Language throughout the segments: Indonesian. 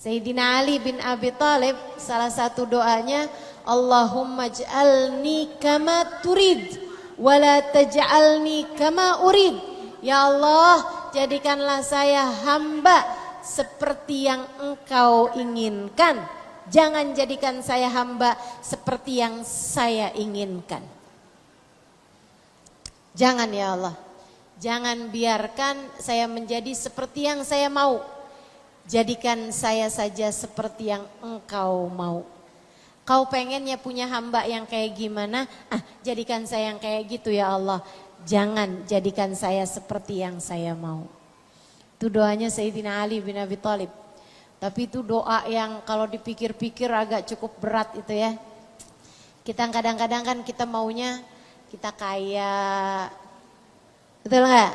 Sayyidina Ali bin Abi Thalib salah satu doanya, Allahumma ij'alni kama turid wala taj'alni kama urid. Ya Allah, jadikanlah saya hamba seperti yang Engkau inginkan. Jangan jadikan saya hamba seperti yang saya inginkan. Jangan ya Allah. Jangan biarkan saya menjadi seperti yang saya mau. Jadikan saya saja seperti yang Engkau mau. Kau pengennya punya hamba yang kayak gimana? Jadikan saya yang kayak gitu ya Allah. Jangan jadikan saya seperti yang saya mau. Itu doanya Sayyidina Ali bin Abi Thalib. Tapi itu doa yang kalau dipikir-pikir agak cukup berat itu ya. Kita kadang-kadang kan kita maunya kita kaya. Betul nggak?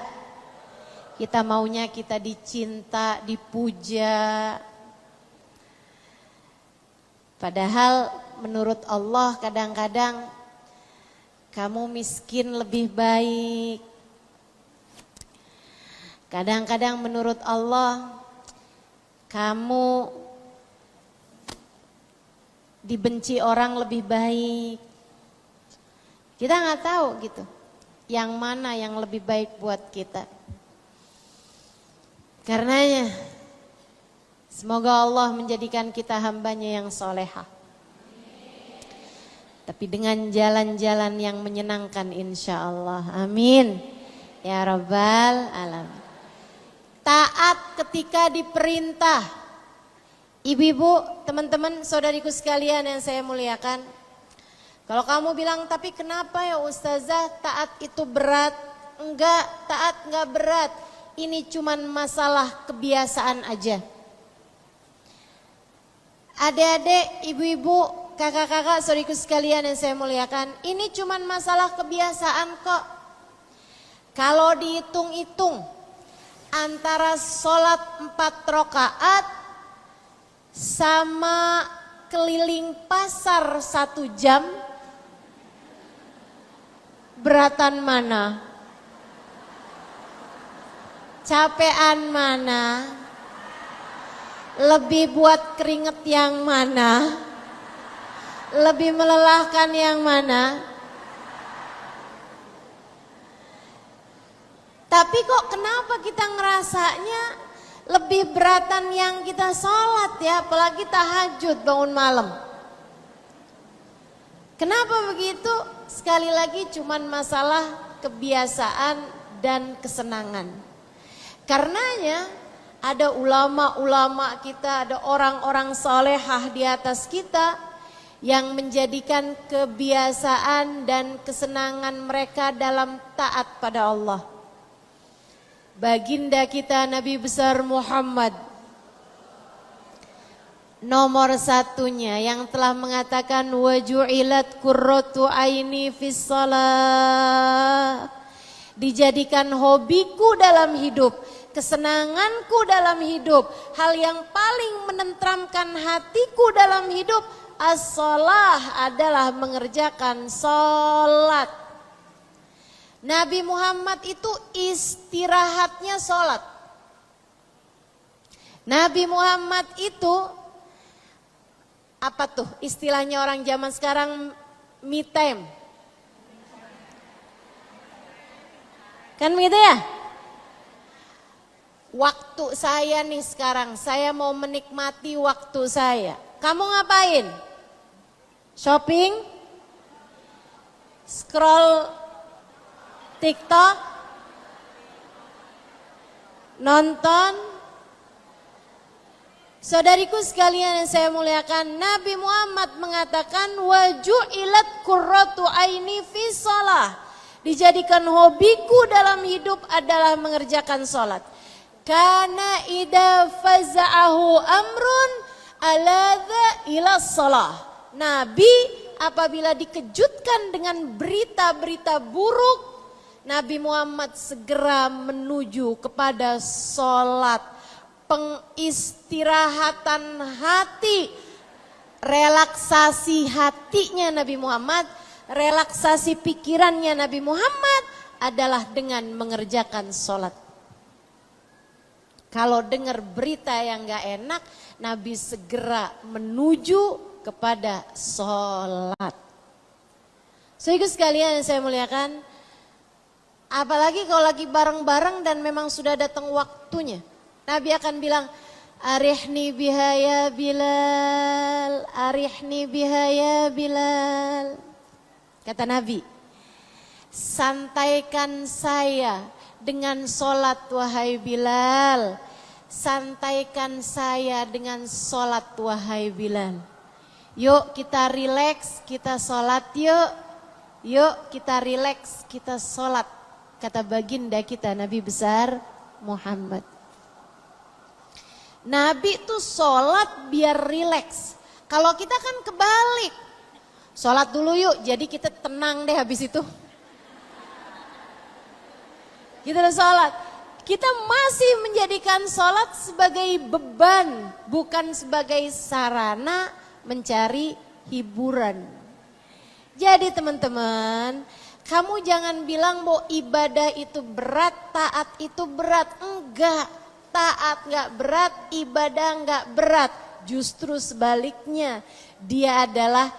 Kita maunya kita dicinta, dipuja. Padahal menurut Allah kadang-kadang kamu miskin lebih baik. Kadang-kadang menurut Allah kamu dibenci orang lebih baik. Kita nggak tahu gitu. Yang mana yang lebih baik buat kita. Karenanya semoga Allah menjadikan kita hambanya yang soleha. Tapi dengan jalan-jalan yang menyenangkan insya Allah. Amin. Ya Rabbal Alamin. Taat ketika diperintah. Ibu-ibu, teman-teman, saudariku sekalian yang saya muliakan. Kalau kamu bilang, tapi kenapa ya Ustazah taat itu berat? Enggak, taat enggak berat. Ini cuman masalah kebiasaan aja. Adik-adik, ibu-ibu, kakak-kakak, saudariku sekalian yang saya muliakan, ini cuman masalah kebiasaan kok. Kalau dihitung-hitung antara sholat 4 rakaat sama keliling pasar 1 jam, beratan mana? Capean mana? Lebih buat keringet yang mana? Lebih melelahkan yang mana? Tapi kok kenapa kita ngerasanya lebih beratan yang kita sholat ya, apalagi tahajud bangun malam. Kenapa begitu? Sekali lagi cuman masalah kebiasaan dan kesenangan. Karenanya ada ulama-ulama kita, ada orang-orang salehah di atas kita yang menjadikan kebiasaan dan kesenangan mereka dalam taat pada Allah. Baginda kita Nabi besar Muhammad nomor satunya yang telah mengatakan waju'ilat qurratu aini fis shalah, dijadikan hobiku dalam hidup, kesenanganku dalam hidup, hal yang paling menenteramkan hatiku dalam hidup, as-shalah adalah mengerjakan sholat. Nabi Muhammad itu istirahatnya sholat. Nabi Muhammad itu apa tuh istilahnya orang zaman sekarang, me time. Kan begitu ya? Waktu saya nih sekarang, saya mau menikmati waktu saya. Kamu ngapain? Shopping? Scroll TikTok? Nonton? Saudariku sekalian yang saya muliakan, Nabi Muhammad mengatakan waju'ilat qurratu aini fis shalah, dijadikan hobiku dalam hidup adalah mengerjakan sholat. Karena idza faza'ahu amrun aladza ila shalah. Nabi apabila dikejutkan dengan berita-berita buruk, Nabi Muhammad segera menuju kepada sholat, pengistirahatan hati, relaksasi hatinya Nabi Muhammad, relaksasi pikirannya Nabi Muhammad adalah dengan mengerjakan sholat. Kalau dengar berita yang gak enak, Nabi segera menuju kepada sholat. Saudara sekalian yang saya muliakan, apalagi kalau lagi bareng-bareng dan memang sudah datang waktunya. Nabi akan bilang, arihni biha ya Bilal, arihni biha ya Bilal. Kata Nabi, santaikan saya dengan sholat wahai Bilal. Santaikan saya dengan sholat wahai Bilal. Yuk kita rileks, kita sholat yuk. Yuk kita rileks, kita sholat. Kata baginda kita Nabi besar Muhammad. Nabi tuh sholat biar rileks. Kalau kita kan kebalik. Sholat dulu yuk, jadi kita tenang deh habis itu. Kita udah sholat. Kita masih menjadikan sholat sebagai beban, bukan sebagai sarana mencari hiburan. Jadi teman-teman, kamu jangan bilang bahwa ibadah itu berat, taat itu berat. Enggak, taat enggak berat, ibadah enggak berat. Justru sebaliknya, dia adalah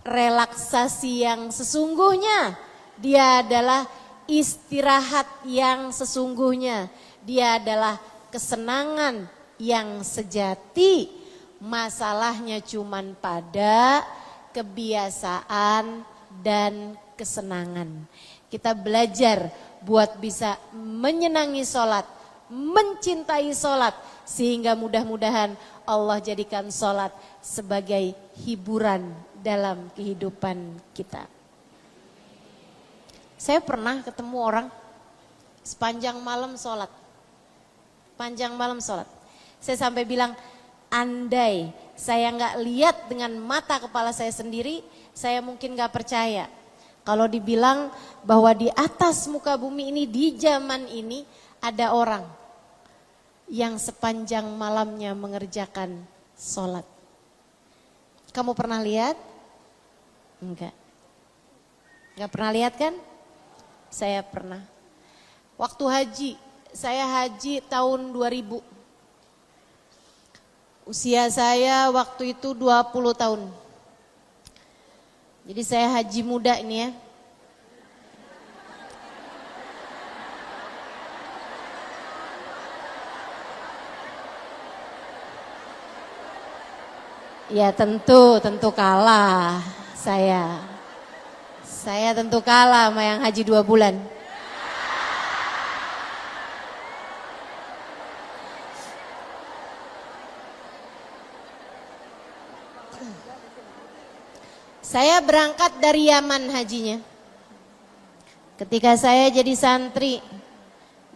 relaksasi yang sesungguhnya. Dia adalah istirahat yang sesungguhnya. Dia adalah kesenangan yang sejati. Masalahnya cuman pada kebiasaan dan kesenangan. Kita belajar buat bisa menyenangi sholat, mencintai sholat. Sehingga mudah-mudahan Allah jadikan sholat sebagai hiburan dalam kehidupan kita. Saya pernah ketemu orang sepanjang malam sholat. Panjang malam sholat. Saya sampai bilang, andai saya nggak lihat dengan mata kepala saya sendiri, saya mungkin nggak percaya. Kalau dibilang bahwa di atas muka bumi ini, di zaman ini, ada orang yang sepanjang malamnya mengerjakan sholat. Kamu pernah lihat? Enggak. Enggak pernah lihat kan? Saya pernah. Waktu haji, saya haji tahun 2000. Usia saya waktu itu 20 tahun. Jadi saya haji muda ini ya. Ya tentu kalah saya. Saya tentu kalah sama yang haji 2 bulan. Saya berangkat dari Yaman hajinya. Ketika saya jadi santri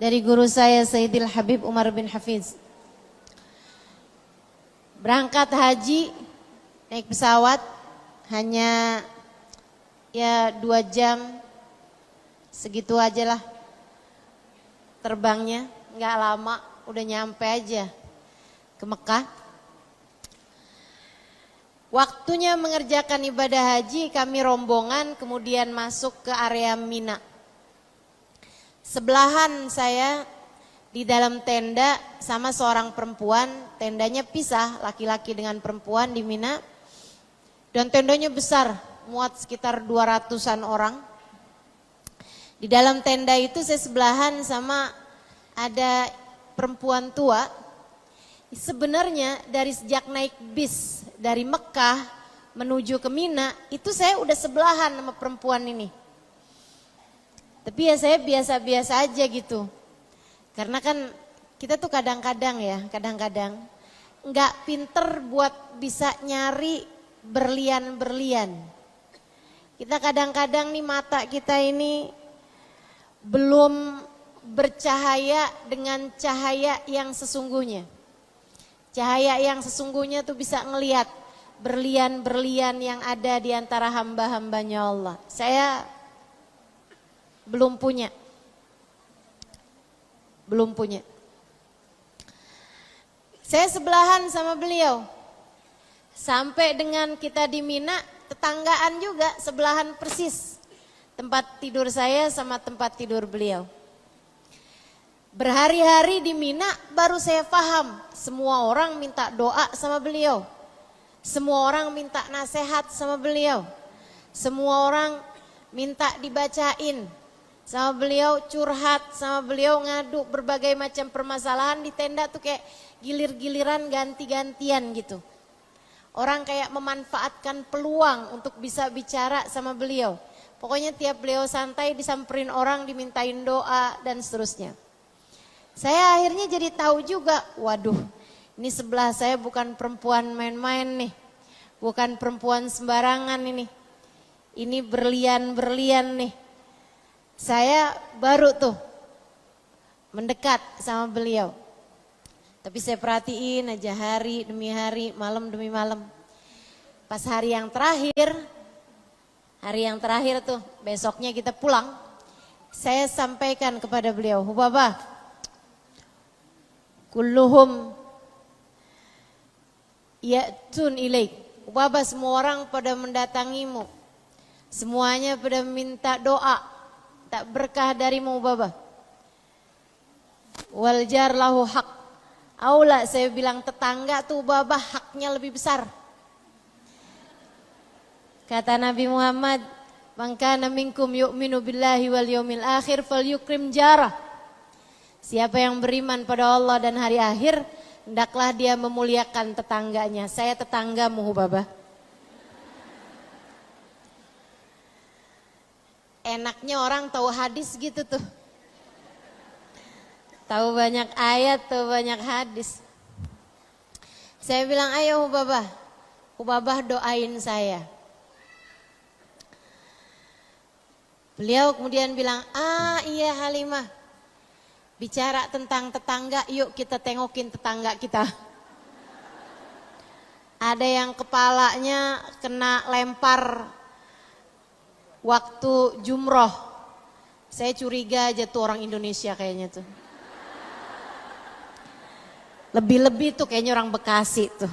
dari guru saya Sayyidil Habib Umar bin Hafiz. Berangkat haji naik pesawat hanya ya 2 jam segitu aja lah terbangnya, nggak lama udah nyampe aja ke Mekah. Waktunya mengerjakan ibadah haji, kami rombongan kemudian masuk ke area Mina. Sebelahan saya di dalam tenda sama seorang perempuan, tendanya pisah laki-laki dengan perempuan di Mina. Dan tendanya besar, muat sekitar 200-an orang. Di dalam tenda itu saya sebelahan sama ada perempuan tua. Sebenarnya dari sejak naik bis dari Mekah menuju ke Mina, itu saya udah sebelahan sama perempuan ini. Tapi ya saya biasa-biasa aja gitu. Karena kan kita tuh kadang-kadang nggak pinter buat bisa nyari berlian-berlian. Kita kadang-kadang nih mata kita ini belum bercahaya dengan cahaya yang sesungguhnya. Cahaya yang sesungguhnya tuh bisa ngelihat berlian-berlian yang ada di antara hamba-hambanya Allah. Saya belum punya. Saya sebelahan sama beliau. Sampai dengan kita di Mina, tetanggaan juga, sebelahan persis. Tempat tidur saya sama tempat tidur beliau. Berhari-hari di Mina baru saya paham. Semua orang minta doa sama beliau. Semua orang minta nasihat sama beliau. Semua orang minta dibacain sama beliau, curhat sama beliau, ngadu berbagai macam permasalahan di tenda tuh kayak gilir-giliran ganti-gantian gitu. Orang kayak memanfaatkan peluang untuk bisa bicara sama beliau. Pokoknya tiap beliau santai disamperin orang, dimintain doa dan seterusnya. Saya akhirnya jadi tahu juga, waduh ini sebelah saya bukan perempuan main-main nih. Bukan perempuan sembarangan ini. Ini berlian-berlian nih. Saya baru tuh mendekat sama beliau. Tapi saya perhatiin aja hari demi hari, malam demi malam. Pas hari yang terakhir tuh, besoknya kita pulang. Saya sampaikan kepada beliau, Hubabah, kulluhum ya'tun ilaik. Hubabah, semua orang pada mendatangimu. Semuanya pada minta doa. Tak berkah darimu Hubabah. Wal jar lahu haq. Aula, saya bilang tetangga tuh Hubabah haknya lebih besar. Kata Nabi Muhammad, man kana minkum yu'minu billahi wal yawmil akhir falyukrim jarah. Siapa yang beriman pada Allah dan hari akhir, hendaklah dia memuliakan tetangganya. Saya tetanggamu Hubabah. Enaknya orang tahu hadis gitu tuh. Tahu banyak ayat, tahu banyak hadis. Saya bilang, ayo Hubabah. Hubabah doain saya. Beliau kemudian bilang, iya Halimah. Bicara tentang tetangga, yuk kita tengokin tetangga kita. Ada yang kepalanya kena lempar waktu jumroh. Saya curiga aja tuh orang Indonesia kayaknya tuh. Lebih-lebih tuh kayaknya orang Bekasi tuh.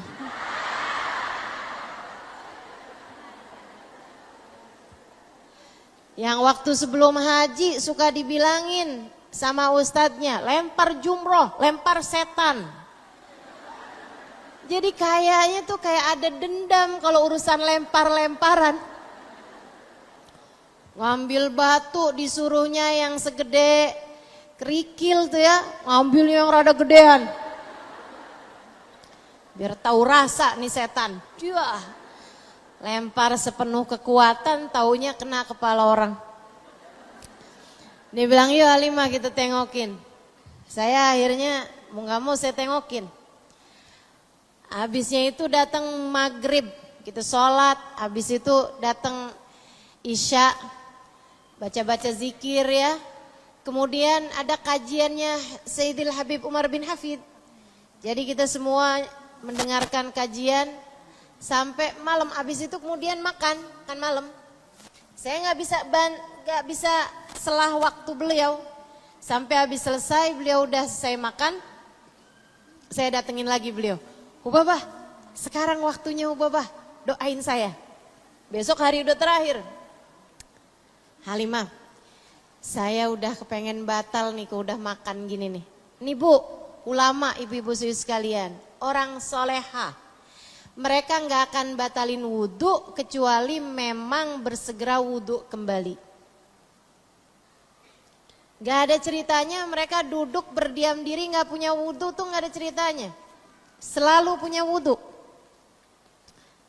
Yang waktu sebelum haji suka dibilangin sama ustadznya, lempar jumroh, lempar setan. Jadi kayaknya tuh kayak ada dendam kalau urusan lempar-lemparan. Ngambil batu disuruhnya yang segede kerikil tuh ya, ngambil yang rada gedean. Biar tahu rasa nih setan. Dia lempar sepenuh kekuatan, taunya kena kepala orang. Dia bilang, yuk Halimah kita tengokin. Saya akhirnya mau gak mau saya tengokin. Habisnya itu datang maghrib, kita sholat. Habis itu datang isya, baca-baca zikir ya. Kemudian ada kajiannya Sayyidil Habib Umar bin Hafid. Jadi kita semua mendengarkan kajian sampai malam. Habis itu kemudian makan malam. Saya nggak bisa selah waktu beliau. Sampai habis selesai beliau udah selesai makan. Saya datengin lagi beliau. Hubabah, sekarang waktunya Hubabah, doain saya. Besok hari udah terakhir. Halimah, saya udah kepengen batal nih, udah makan gini nih. Nih Bu, ulama ibu-ibu sekalian, orang soleha. Mereka nggak akan batalin wudhu kecuali memang bersegera wudhu kembali. Gak ada ceritanya mereka duduk berdiam diri nggak punya wudhu tuh nggak ada ceritanya. Selalu punya wudhu.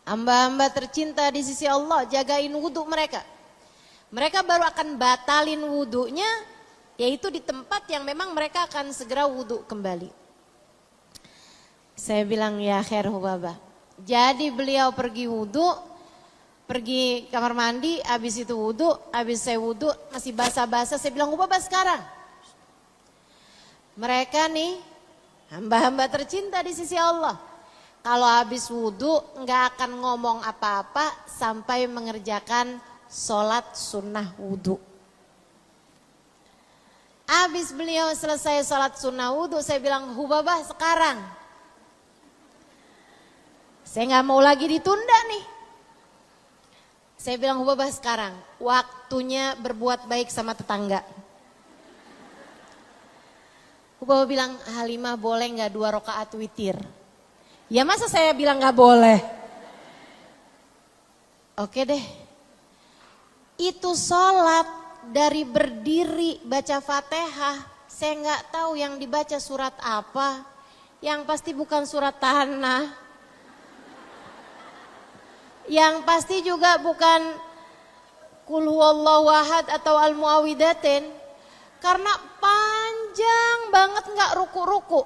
Hamba-hamba tercinta di sisi Allah, jagain wudhu mereka. Mereka baru akan batalin wudhunya, yaitu di tempat yang memang mereka akan segera wudhu kembali. Saya bilang ya khair Hubabah. Jadi beliau pergi wudhu, pergi kamar mandi, habis itu wudhu, habis saya wudhu masih basah-basah. Saya bilang Hubabah sekarang. Mereka nih hamba-hamba tercinta di sisi Allah. Kalau habis wudhu nggak akan ngomong apa-apa sampai mengerjakan sholat sunnah wudhu. Habis beliau selesai sholat sunnah wudhu, saya bilang Hubabah sekarang. Saya nggak mau lagi ditunda nih. Saya bilang Hubabah sekarang, waktunya berbuat baik sama tetangga. Hubaba bilang, Halimah boleh nggak 2 rakaat witir? Ya masa saya bilang nggak boleh? Oke deh. Itu sholat dari berdiri baca Fatihah. Saya nggak tahu yang dibaca surat apa. Yang pasti bukan surat tanah. Yang pasti juga bukan Qul huwallahu ahad atau al-muawwidatain. Karena panjang banget nggak ruku-ruku.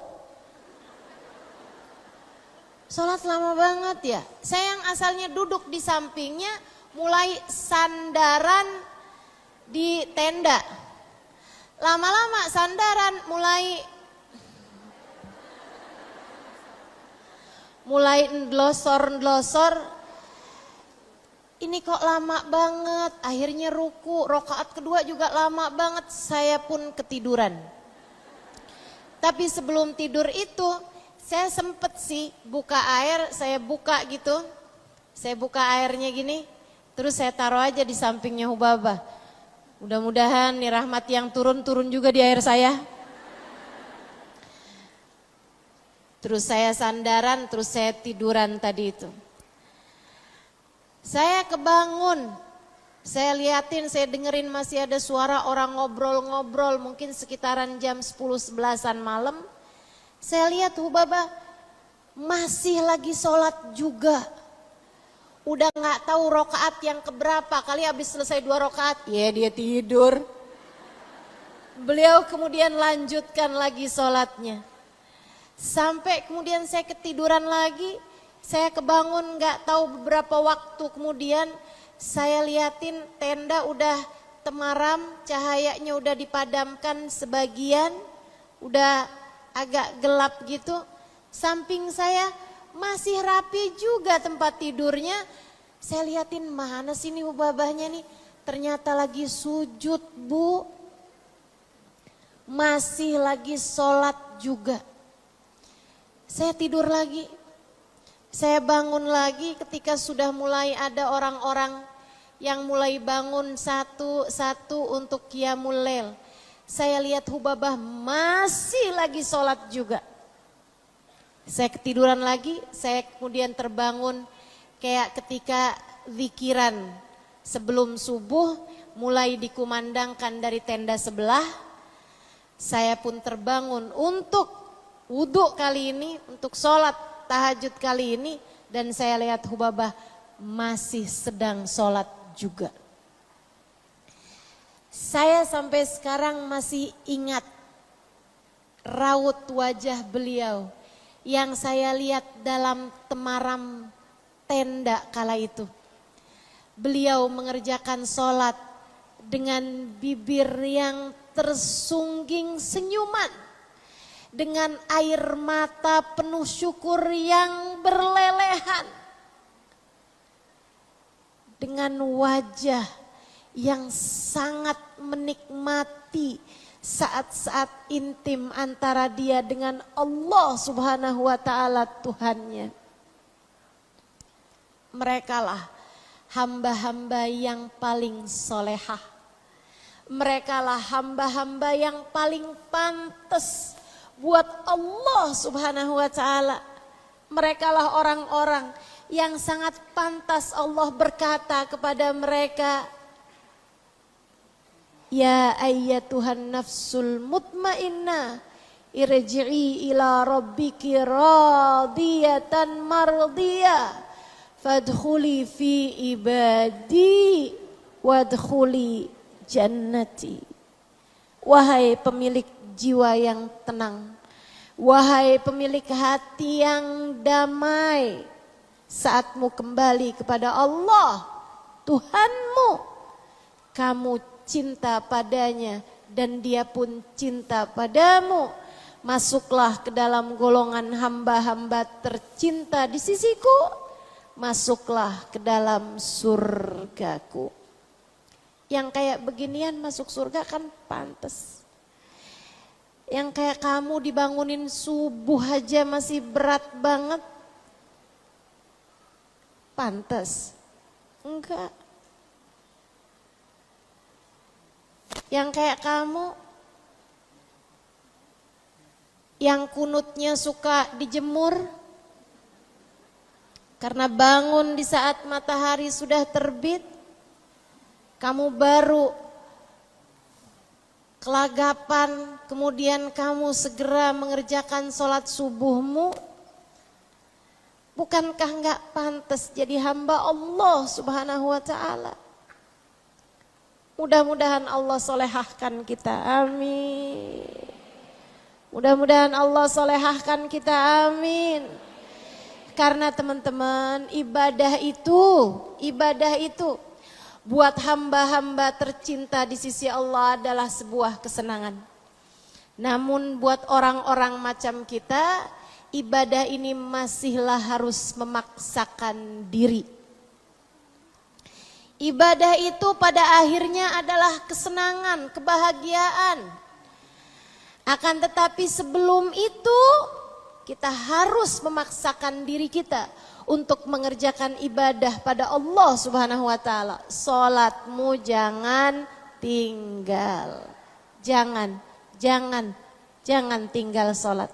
Sholat lama banget ya. Saya yang asalnya duduk di sampingnya mulai sandaran di tenda. Lama-lama sandaran mulai ndlosor. Ini kok lama banget, akhirnya ruku, rakaat kedua juga lama banget, saya pun ketiduran. Tapi sebelum tidur itu, saya sempet sih buka air, saya buka gitu. Saya buka airnya gini, terus saya taruh aja di sampingnya Hubaba. Mudah-mudahan nih rahmat yang turun juga di air saya. Terus saya sandaran, terus saya tiduran tadi itu. Saya kebangun, saya liatin, saya dengerin masih ada suara orang ngobrol-ngobrol mungkin sekitaran jam 10-11an malam. Saya lihat Hubaba masih lagi sholat juga. Udah gak tahu rakaat yang keberapa, kali habis selesai 2 rakaat, ya dia tidur. Beliau kemudian lanjutkan lagi sholatnya. Sampai kemudian saya ketiduran lagi. Saya kebangun gak tahu beberapa waktu kemudian saya liatin tenda udah temaram, cahayanya udah dipadamkan sebagian, udah agak gelap gitu. Samping saya masih rapi juga tempat tidurnya. Saya liatin mana sih nih Hubabahnya nih, ternyata lagi sujud Bu. Masih lagi sholat juga. Saya tidur lagi. Saya bangun lagi ketika sudah mulai ada orang-orang yang mulai bangun satu-satu untuk qiyamul lail. Saya lihat Hubabah masih lagi sholat juga. Saya ketiduran lagi, saya kemudian terbangun kayak ketika zikiran sebelum subuh mulai dikumandangkan dari tenda sebelah. Saya pun terbangun untuk wudhu kali ini, untuk sholat tahajud kali ini, dan saya lihat Hubabah masih sedang sholat juga. Saya sampai sekarang masih ingat raut wajah beliau yang saya lihat dalam temaram tenda kala itu. Beliau mengerjakan sholat dengan bibir yang tersungging senyuman. Dengan air mata penuh syukur yang berlelehan. Dengan wajah yang sangat menikmati saat-saat intim antara dia dengan Allah Subhanahu wa ta'ala Tuhannya. Merekalah hamba-hamba yang paling solehah. Merekalah hamba-hamba yang paling pantas buat Allah Subhanahu wa ta'ala. Merekalah orang-orang yang sangat pantas Allah berkata kepada mereka, Ya ayyatuhan nafsul mutmainnah, irji'i ila rabbiki radiyatan mardiyah, fadkhuli fi ibadi wadkhuli jannati. Wahai pemilik jiwa yang tenang, wahai pemilik hati yang damai, saatmu kembali kepada Allah Tuhanmu, kamu cinta padanya dan dia pun cinta padamu. Masuklah ke dalam golongan hamba-hamba tercinta di sisiku, masuklah ke dalam surgaku. Yang kayak beginian masuk surga kan pantas. Yang kayak kamu dibangunin subuh aja masih berat banget, pantas? Enggak. Yang kayak kamu Yang kunutnya suka dijemur karena bangun di saat matahari sudah terbit, kamu baru kelagapan, kemudian kamu segera mengerjakan sholat subuhmu. Bukankah enggak pantas jadi hamba Allah Subhanahu wa ta'ala? Mudah-mudahan Allah solehahkan kita, amin. Mudah-mudahan Allah solehahkan kita, amin. Karena teman-teman, ibadah itu buat hamba-hamba tercinta di sisi Allah adalah sebuah kesenangan. Namun buat orang-orang macam kita, ibadah ini masihlah harus memaksakan diri. Ibadah itu pada akhirnya adalah kesenangan, kebahagiaan. Akan tetapi sebelum itu kita harus memaksakan diri kita untuk mengerjakan ibadah pada Allah Subhanahu wa ta'ala. Salatmu jangan tinggal. Jangan tinggal salat.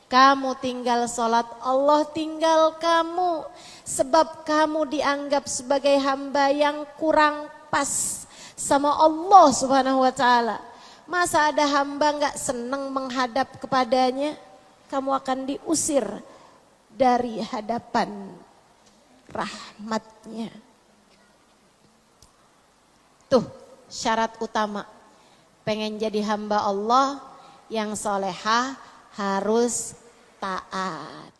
Kamu tinggal salat, Allah tinggal kamu. Sebab kamu dianggap sebagai hamba yang kurang pas sama Allah Subhanahu wa ta'ala. Masa ada hamba gak senang menghadap kepadanya? Kamu akan diusir dari hadapan rahmatnya. Tuh syarat utama. Pengen jadi hamba Allah yang solehah harus taat.